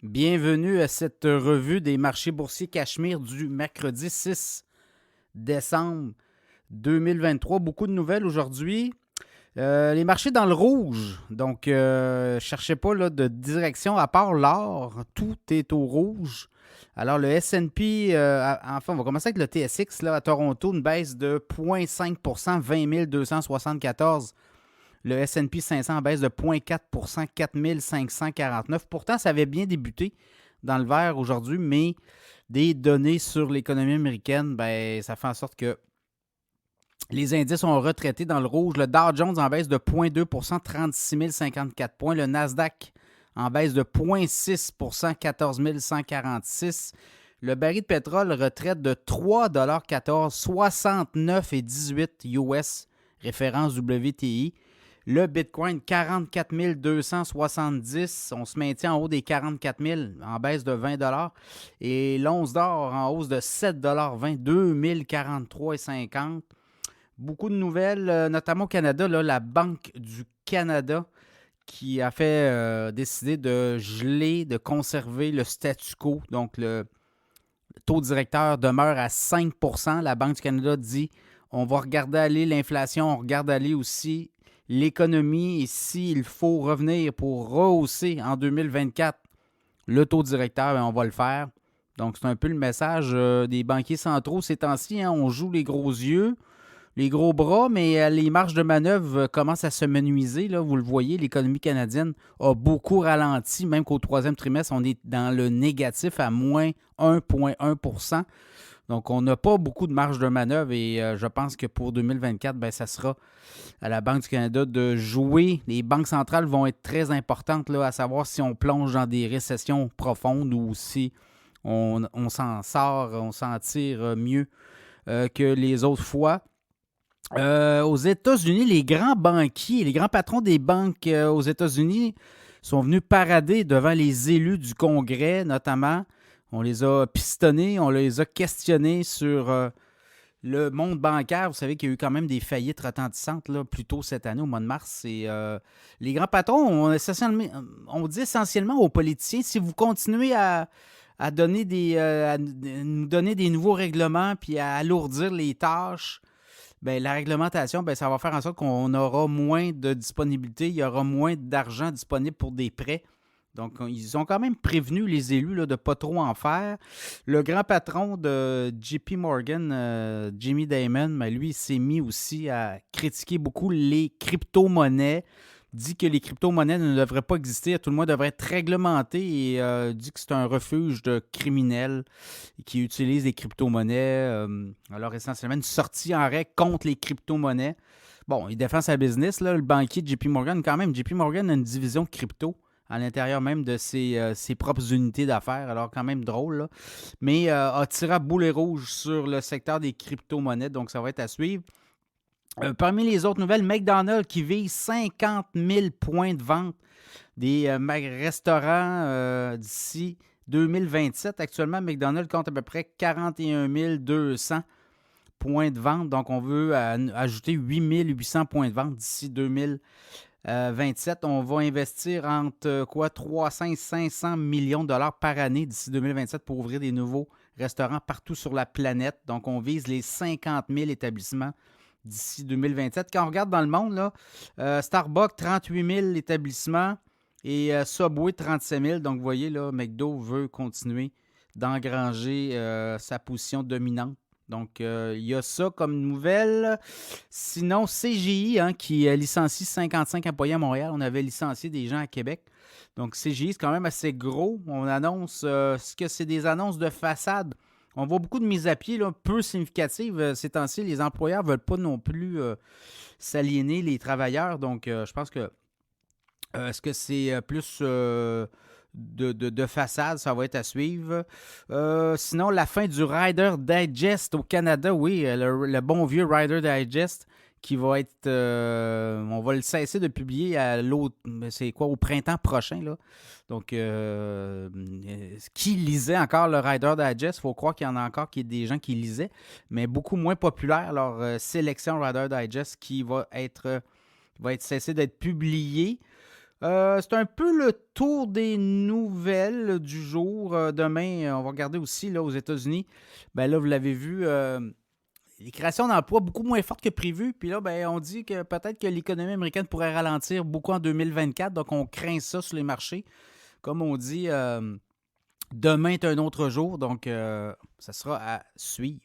Bienvenue à cette revue des marchés boursiers Cachemire du mercredi 6 décembre 2023. Beaucoup de nouvelles aujourd'hui. Les marchés dans le rouge. Donc, cherchez pas là, de direction à part l'or. Tout est au rouge. Alors, le S&P, enfin, on va commencer avec le TSX là, à Toronto, une baisse de 0,5 20 274. Le S&P 500 baisse de 0,4 4 549. Pourtant, ça avait bien débuté dans le vert aujourd'hui, mais des données sur l'économie américaine, ben, ça fait en sorte que les indices ont retraité dans le rouge. Le Dow Jones en baisse de 0,2 36 054 points. Le Nasdaq en baisse de 0,6 14 146. Le baril de pétrole retraite de 3,14 69,18 US, référence WTI. Le Bitcoin, 44 270. On se maintient en haut des 44 000 en baisse de 20 et l'once d'or en hausse de 7,20 2043,50. Beaucoup de nouvelles, notamment au Canada. Là, la Banque du Canada qui a fait décider de geler, de conserver le statu quo. Donc, le taux directeur demeure à 5 %. La Banque du Canada dit on va regarder aller l'inflation, on regarde aller aussi l'économie et s'il faut revenir pour rehausser en 2024 le taux directeur, bien, on va le faire. Donc, c'est un peu le message des banquiers centraux ces temps-ci. Hein, on joue les gros yeux, les gros bras, mais les marges de manœuvre commencent à se menuiser. Là, vous le voyez, l'économie canadienne a beaucoup ralenti, même qu'au troisième trimestre, on est dans le négatif à moins 1,1 %. Donc, on n'a pas beaucoup de marge de manœuvre et je pense que pour 2024, bien, ça sera à la Banque du Canada de jouer. Les banques centrales vont être très importantes là, à savoir si on plonge dans des récessions profondes ou si on s'en sort, on s'en tire mieux que les autres fois. Aux États-Unis, les grands banquiers, les grands patrons des banques aux États-Unis sont venus parader devant les élus du Congrès, notamment. On les a pistonnés, on les a questionnés sur le monde bancaire. Vous savez qu'il y a eu quand même des faillites retentissantes là, plus tôt cette année, au mois de mars. Et, les grands patrons on dit essentiellement aux politiciens, si vous continuez à donner à nous donner des nouveaux règlements puis à alourdir les tâches, bien, la réglementation, bien, ça va faire en sorte qu'on aura moins de disponibilité, il y aura moins d'argent disponible pour des prêts. Donc, ils ont quand même prévenu les élus là, de ne pas trop en faire. Le grand patron de JP Morgan, Jimmy Dimon, ben, lui, il s'est mis aussi à critiquer beaucoup les crypto-monnaies, dit que les crypto-monnaies ne devraient pas exister, tout le monde devrait être réglementé et dit que c'est un refuge de criminels qui utilisent les crypto-monnaies. Alors, essentiellement, une sortie en règle contre les crypto-monnaies. Bon, il défend sa business, là, le banquier de JP Morgan. Quand même, JP Morgan a une division crypto à l'intérieur même de ses propres unités d'affaires. Alors, quand même drôle, là. Mais a tiré à boulet rouge sur le secteur des crypto-monnaies, donc ça va être à suivre. Parmi les autres nouvelles, McDonald's qui vise 50 000 points de vente des restaurants d'ici 2027. Actuellement, McDonald's compte à peu près 41 200 points de vente. Donc, on veut ajouter 8 800 points de vente d'ici 2027. On va investir entre 300 et 500 millions de dollars par année d'ici 2027 pour ouvrir des nouveaux restaurants partout sur la planète. Donc, on vise les 50 000 établissements d'ici 2027. Quand on regarde dans le monde, là, Starbucks, 38 000 établissements et Subway, 37 000. Donc, vous voyez, là, McDo veut continuer d'engranger sa position dominante. Donc, il y a ça comme nouvelle. Sinon, CGI, hein, qui licencie 55 employés à Montréal. On avait licencié des gens à Québec. Donc, CGI, c'est quand même assez gros. On annonce, ce que c'est des annonces de façade. On voit beaucoup de mises à pied là, peu significatives ces temps-ci. Les employeurs ne veulent pas non plus s'aliéner les travailleurs. Donc, je pense que est-ce que c'est plus de façade? Ça va être à suivre. Sinon, la fin du Rider Digest au Canada. Oui, le bon vieux Rider Digest qui va être... on va le cesser de publier à l'autre... C'est quoi? Au printemps prochain, là. Donc, qui lisait encore le Rider Digest? Il faut croire qu'il y en a encore des gens qui lisaient, mais beaucoup moins populaire. Leur sélection Rider Digest qui va être cessé d'être publié. C'est un peu le tour des nouvelles du jour. Demain, on va regarder aussi là, aux États-Unis. Ben là, vous l'avez vu, les créations d'emplois beaucoup moins fortes que prévu. Puis là, ben, on dit que peut-être que l'économie américaine pourrait ralentir beaucoup en 2024. Donc, on craint ça sur les marchés. Comme on dit, demain est un autre jour. Donc, ça sera à suivre.